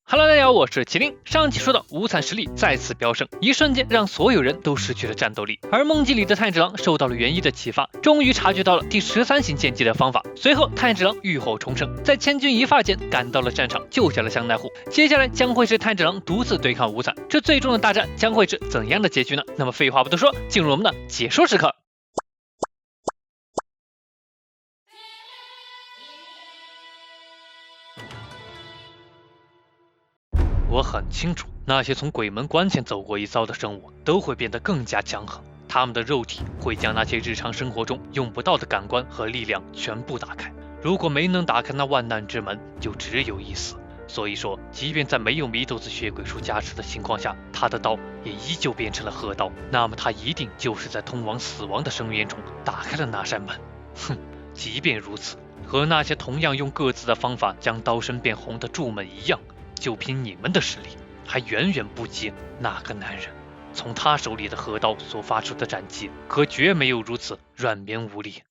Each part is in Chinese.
Hello， 大家好，我是麒麟。上期说到无惨实力再次飙升，一瞬间让所有人都失去了战斗力。而梦境里的炭治郎受到了元一的启发，终于察觉到了第13型剑技的方法。随后，炭治郎浴火重生，在千钧一发间赶到了战场，救下了香奈乎。接下来将会是炭治郎独自对抗无惨，这最终的大战将会是怎样的结局呢？那么废话不多说，进入我们的解说时刻。我很清楚，那些从鬼门关前走过一遭的生物都会变得更加强横，他们的肉体会将那些日常生活中用不到的感官和力量全部打开。如果没能打开那万难之门，就只有一死。所以说，即便在没有祢豆子血鬼术加持的情况下，他的刀也依旧变成了褐刀，那么他一定就是在通往死亡的深渊中打开了那扇门。哼，即便如此，和那些同样用各自的方法将刀身变红的柱们一样，就凭你们的实力，还远远不及那个男人。从他手里的河刀所发出的斩击，可绝没有如此软绵无力。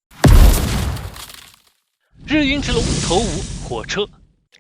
日晕之龙头五火车，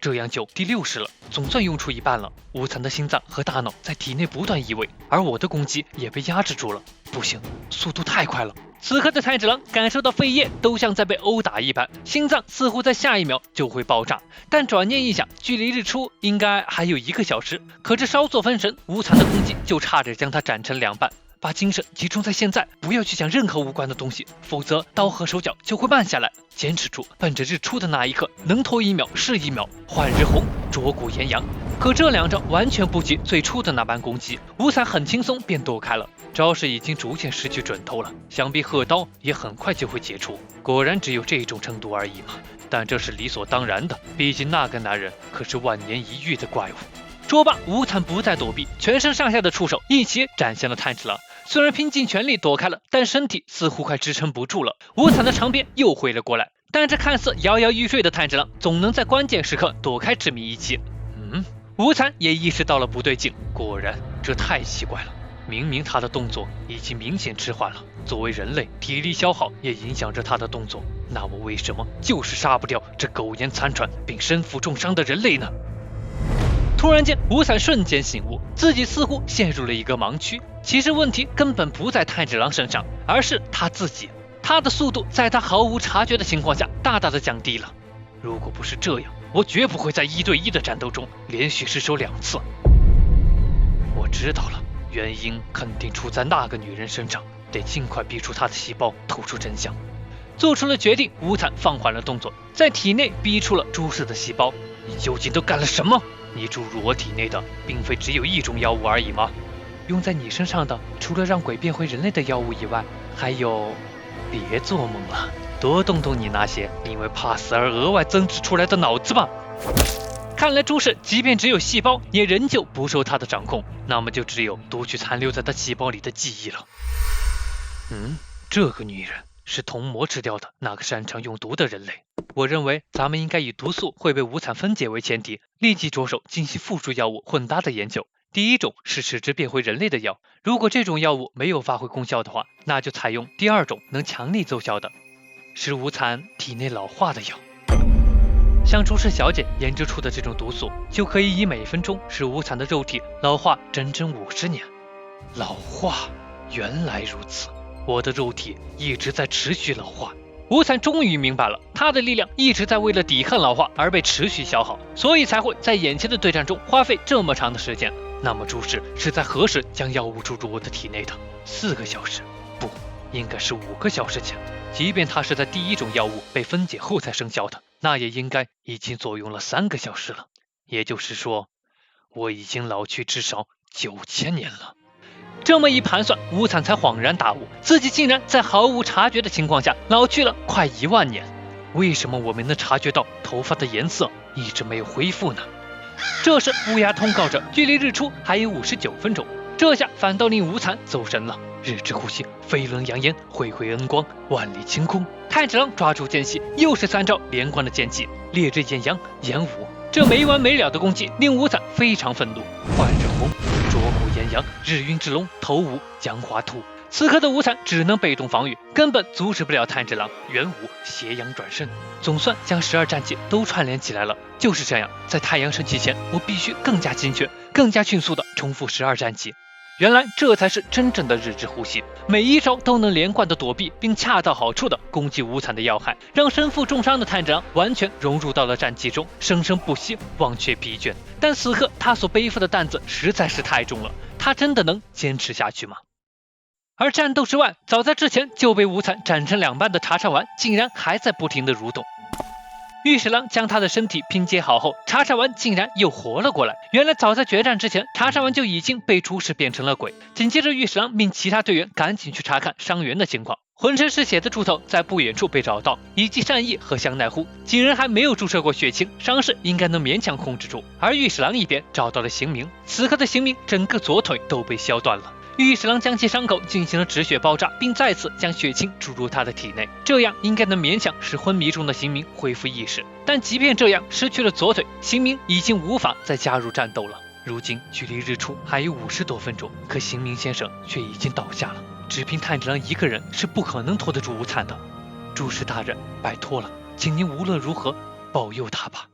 这样就第60了，总算用出一半了。无惨的心脏和大脑在体内不断移位，而我的攻击也被压制住了。不行，速度太快了。此刻的炭治郎感受到肺叶都像在被殴打一般，心脏似乎在下一秒就会爆炸。但转念一想，距离日出应该还有1个小时，可这稍作分神，无惨的攻击就差点将他斩成2半。把精神集中在现在，不要去想任何无关的东西，否则刀和手脚就会慢下来。坚持住，奔着日出的那一刻，能拖1秒是1秒。幻日红，灼骨炎阳。可这2招完全不及最初的那般攻击，无惨很轻松便躲开了。招式已经逐渐失去准头了，想必褐刀也很快就会解除。果然只有这种程度而已嘛，但这是理所当然的，毕竟那个男人可是万年一遇的怪物。说罢，无惨不再躲避，全身上下的触手一起斩向了炭治郎。虽然拼尽全力躲开了，但身体似乎快支撑不住了。无惨的长鞭又挥了过来，但这看似摇摇欲坠的炭治郎总能在关键时刻躲开致命一击。无惨也意识到了不对劲，果然这太奇怪了。明明他的动作已经明显迟缓了，作为人类，体力消耗也影响着他的动作，那我为什么就是杀不掉这苟延残喘并身负重伤的人类呢？突然间，无惨瞬间醒悟，自己似乎陷入了一个盲区。其实问题根本不在炭治郎身上，而是他自己。他的速度在他毫无察觉的情况下大大的降低了。如果不是这样，我绝不会在1对1的战斗中连续失手2次。我知道了，原因肯定出在那个女人身上，得尽快逼出她的细胞，透出真相。做出了决定，无惨放缓了动作，在体内逼出了诸式的细胞。你究竟都干了什么？你注入我体内的并非只有1种药物而已吗？用在你身上的除了让鬼变回人类的药物以外，还有……别做梦了，多动动你那些因为怕死而额外增值出来的脑子吧。看来诸事即便只有细胞，也仍旧不受他的掌控，那么就只有夺取残留在他细胞里的记忆了。这个女人是童魔吃掉的那个擅长用毒的人类。我认为咱们应该以毒素会被无惨分解为前提，立即着手进行复数药物混搭的研究。第一种是使之变回人类的药，如果这种药物没有发挥功效的话，那就采用第2种能强力奏效的，使无惨体内老化的药。像朱氏小姐研制出的这种毒素，就可以以每分钟使无惨的肉体老化整整50年。老化，原来如此，我的肉体一直在持续老化。无惨终于明白了，他的力量一直在为了抵抗老化而被持续消耗，所以才会在眼前的对战中花费这么长的时间。那么朱氏是在何时将药物注入我的体内的？4个小时，不，应该是5个小时前。即便他是在第1种药物被分解后才生效的，那也应该已经作用了3个小时了。也就是说，我已经老去至少9000年了。这么一盘算，无惨才恍然大悟，自己竟然在毫无察觉的情况下老去了快1万年。为什么我没能察觉到头发的颜色一直没有恢复呢？这时乌鸦通告着距离日出还有59分钟，这下反倒令无惨走神了。日之呼吸，飞轮扬烟，恢恢恩光，万里晴空。炭治郎抓住间隙，又是3招连贯的剑技，烈日炎阳，炎舞。这没完没了的攻击令无惨非常愤怒。幻日红，灼骨炎阳，日晕之龙，头五，江华兔。此刻的无惨只能被动防御，根本阻止不了炭治郎元武斜阳转身，总算将12战技都串联起来了。就是这样，在太阳升起前，我必须更加精确、更加迅速地重复12战技。原来这才是真正的日之呼吸，每一招都能连贯的躲避，并恰到好处的攻击无惨的要害，让身负重伤的炭治郎完全融入到了战绩中，生生不息，忘却疲倦。但此刻他所背负的担子实在是太重了，他真的能坚持下去吗？而战斗之外，早在之前就被无惨斩成2半的茶丸竟然还在不停的蠕动。御史郎将他的身体拼接好后，茶丸竟然又活了过来。原来早在决战之前，茶丸就已经被出世变成了鬼。紧接着御史郎命其他队员赶紧去查看伤员的情况，浑身是血的猪头在不远处被找到，以及善意和香奈乎几人还没有注射过血清，伤势应该能勉强控制住。而御史郎一边找到了刑明，此刻的刑明整个左腿都被削断了。御史郎将其伤口进行了止血包扎，并再次将血清注入他的体内，这样应该能勉强使昏迷中的刑明恢复意识。但即便这样，失去了左腿，刑明已经无法再加入战斗了。如今距离日出还有50多分钟，可刑明先生却已经倒下了，只凭炭治郎一个人是不可能拖得住无惨的。诸事大人，拜托了，请您无论如何保佑他吧。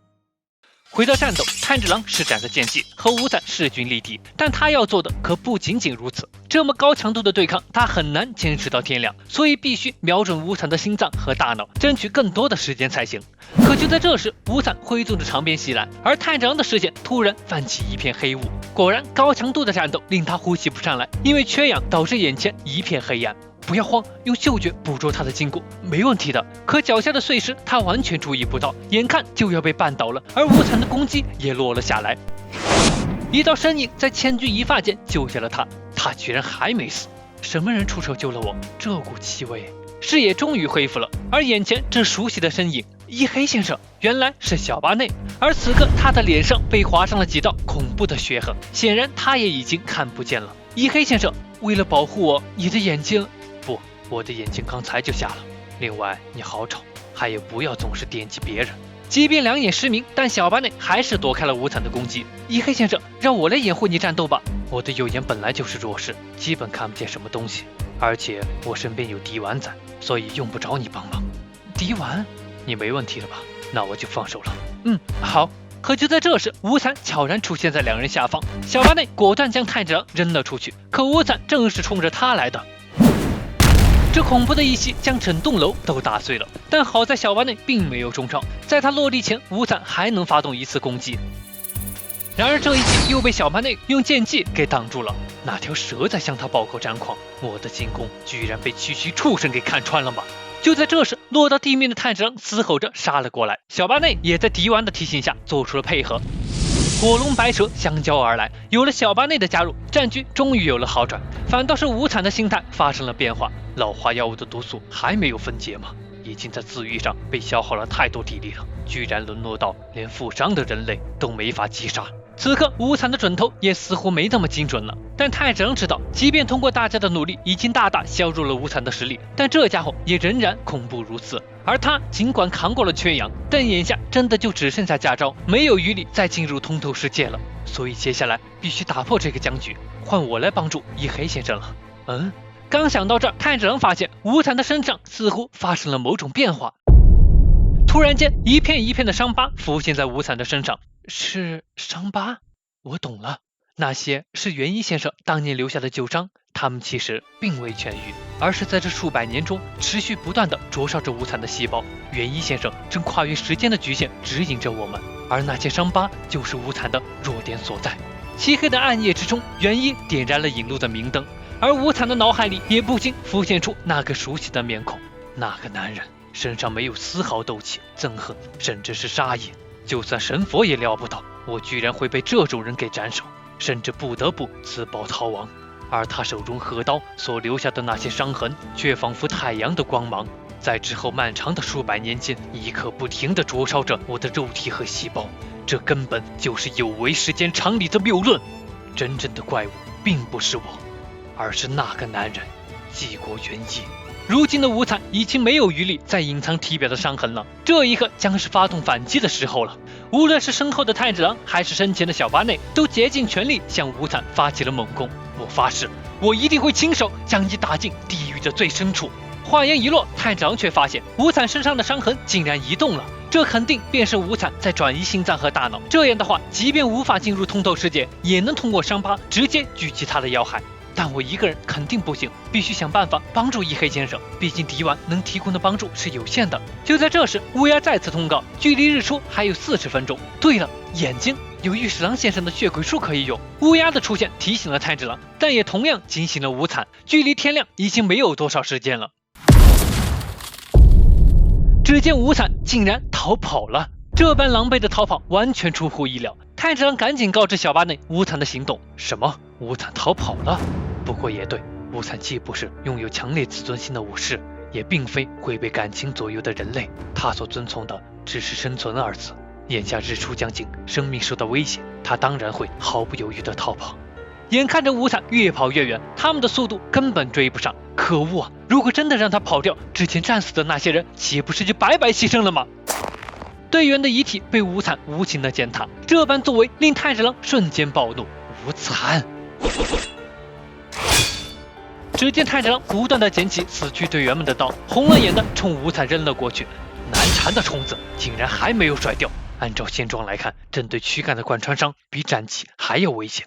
回到战斗，炭治郎施展着剑技和无惨势均力敌，但他要做的可不仅仅如此。这么高强度的对抗，他很难坚持到天亮，所以必须瞄准无惨的心脏和大脑，争取更多的时间才行。可就在这时，无惨挥动着长鞭袭来，而炭治郎的视线突然泛起一片黑雾。果然，高强度的战斗令他呼吸不上来，因为缺氧导致眼前一片黑暗。不要慌，用嗅觉捕捉他的经过，没问题的。可脚下的碎石他完全注意不到，眼看就要被绊倒了，而无惨的攻击也落了下来。一道身影在千钧一发间救下了他，他居然还没死。什么人出手救了我？这股气味。视野终于恢复了，而眼前这熟悉的身影，一黑先生，原来是小巴内。而此刻他的脸上被划上了几道恐怖的血痕，显然他也已经看不见了。一黑先生，为了保护我，你的眼睛……不，我的眼睛刚才就瞎了。另外，你好丑，还有不要总是惦记别人。即便两眼失明，但小巴内还是躲开了无惨的攻击。一黑先生，让我来掩护你战斗吧。我的右眼本来就是弱视，基本看不见什么东西，而且我身边有迪丸在，所以用不着你帮忙。迪丸，你没问题了吧？那我就放手了。好。可就在这时，无惨悄然出现在两人下方，小巴内果断将炭治郎扔了出去，可无惨正是冲着他来的。这恐怖的一击将整栋楼都打碎了，但好在小巴内并没有中招，在他落地前，无惨还能发动一次攻击。然而这一击又被小巴内用剑技给挡住了，那条蛇在向他暴口张狂，我的进攻居然被区区畜生给看穿了吗？就在这时，落到地面的炭治郎嘶吼着杀了过来，小巴内也在迪丸的提醒下做出了配合。火龙白蛇相交而来，有了小巴内的加入，战局终于有了好转。反倒是无惨的心态发生了变化，老化药物的毒素还没有分解吗？已经在自愈上被消耗了太多体力了，居然沦落到连负伤的人类都没法击杀。此刻无惨的准头也似乎没那么精准了，但炭治郎知道，即便通过大家的努力已经大大削弱了无惨的实力，但这家伙也仍然恐怖如此。而他尽管扛过了缺氧，但眼下真的就只剩下驾招，没有余力再进入通透世界了，所以接下来必须打破这个僵局，换我来帮助一黑先生了。刚想到这儿，炭治郎发现无惨的身上似乎发生了某种变化，突然间一片一片的伤疤浮现在无惨的身上。是伤疤？我懂了，那些是元一先生当年留下的旧伤，他们其实并未痊愈，而是在这数百年中持续不断地灼烧着无惨的细胞。元一先生正跨越时间的局限指引着我们，而那些伤疤就是无惨的弱点所在。漆黑的暗夜之中，元一点燃了引路的明灯，而无惨的脑海里也不禁浮现出那个熟悉的面孔，那个男人身上没有丝毫斗气、憎恨，甚至是杀意。就算神佛也料不到，我居然会被这种人给斩首，甚至不得不自爆逃亡。而他手中核刀所留下的那些伤痕，却仿佛太阳的光芒，在之后漫长的数百年间，一刻不停地灼烧着我的肉体和细胞。这根本就是有违时间常理的谬论。真正的怪物并不是我，而是那个男人，纪国元一。如今的无惨已经没有余力再隐藏体表的伤痕了，这一刻将是发动反击的时候了。无论是身后的太子郎，还是身前的小八内，都竭尽全力向无惨发起了猛攻。我发誓，我一定会亲手将你打进地狱的最深处。话言一落，太子郎却发现无惨身上的伤痕竟然移动了，这肯定便是无惨在转移心脏和大脑。这样的话，即便无法进入通透世界，也能通过伤疤直接狙击他的要害。但我一个人肯定不行，必须想办法帮助一黑先生，毕竟敌丸能提供的帮助是有限的。就在这时，乌鸦再次通告，距离日出还有40分钟。对了，眼睛，有玉史郎先生的血鬼术可以用。乌鸦的出现提醒了太子郎，但也同样惊醒了无惨，距离天亮已经没有多少时间了。只见无惨竟然逃跑了，这般狼狈的逃跑完全出乎意料。太子郎赶紧告知小八内无惨的行动。什么？无惨逃跑了？不过也对，无惨既不是拥有强烈自尊心的武士，也并非会被感情左右的人类，他所遵从的只是生存二字。眼下日出将近，生命受到威胁，他当然会毫不犹豫地逃跑。眼看着无惨越跑越远，他们的速度根本追不上。可恶啊！如果真的让他跑掉，之前战死的那些人岂不是就白白牺牲了吗？队员的遗体被无惨无情的践踏，这般作为令太子郎瞬间暴怒。无惨！只见太子郎不断的捡起死去队员们的刀，红了眼的冲无惨扔了过去。难缠的虫子竟然还没有甩掉，按照现状来看，针对躯干的贯穿伤比斩击还要危险。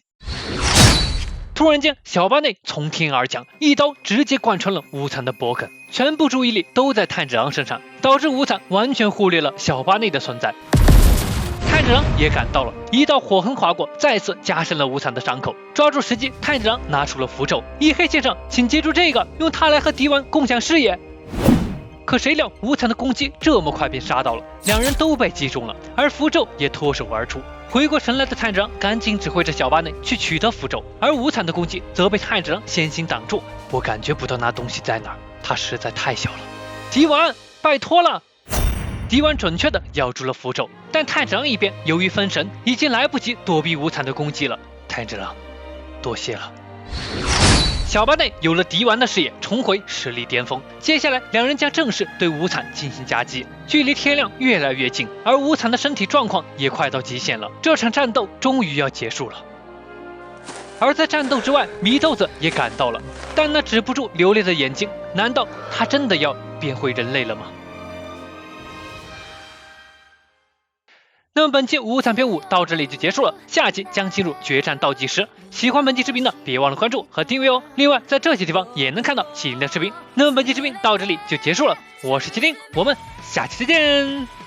突然间，小八内从天而降，一刀直接贯穿了无惨的脖梗，全部注意力都在太子郎身上，导致无惨完全忽略了小八内的存在。太子郎也赶到了，一道火痕划过，再次加深了无惨的伤口。抓住时机，太子郎拿出了符咒，一黑先生，请接住这个，用它来和敌丸共享视野。可谁料无惨的攻击这么快便杀到了，两人都被击中了，而符咒也脱手而出。回过神来的太子郎赶紧指挥着小八内去取得符咒，而无惨的攻击则被太子郎先行挡住。我感觉不到那东西在哪儿，它实在太小了。敌丸，拜托了！敌丸准确地咬住了符咒，但太子郎一边由于分神，已经来不及躲避无惨的攻击了。太子郎，多谢了。小八内有了敌丸的视野，重回实力巅峰。接下来，两人将正式对无惨进行夹击。距离天亮越来越近，而无惨的身体状况也快到极限了。这场战斗终于要结束了。而在战斗之外，祢豆子也赶到了，但那止不住流泪的眼睛，难道他真的要变回人类了吗？那么本期无惨篇5到这里就结束了，下期将进入决战倒计时。喜欢本期视频的别忘了关注和订阅哦。另外在这些地方也能看到麒麟的视频。那么本期视频到这里就结束了，我是麒麟，我们下期再见。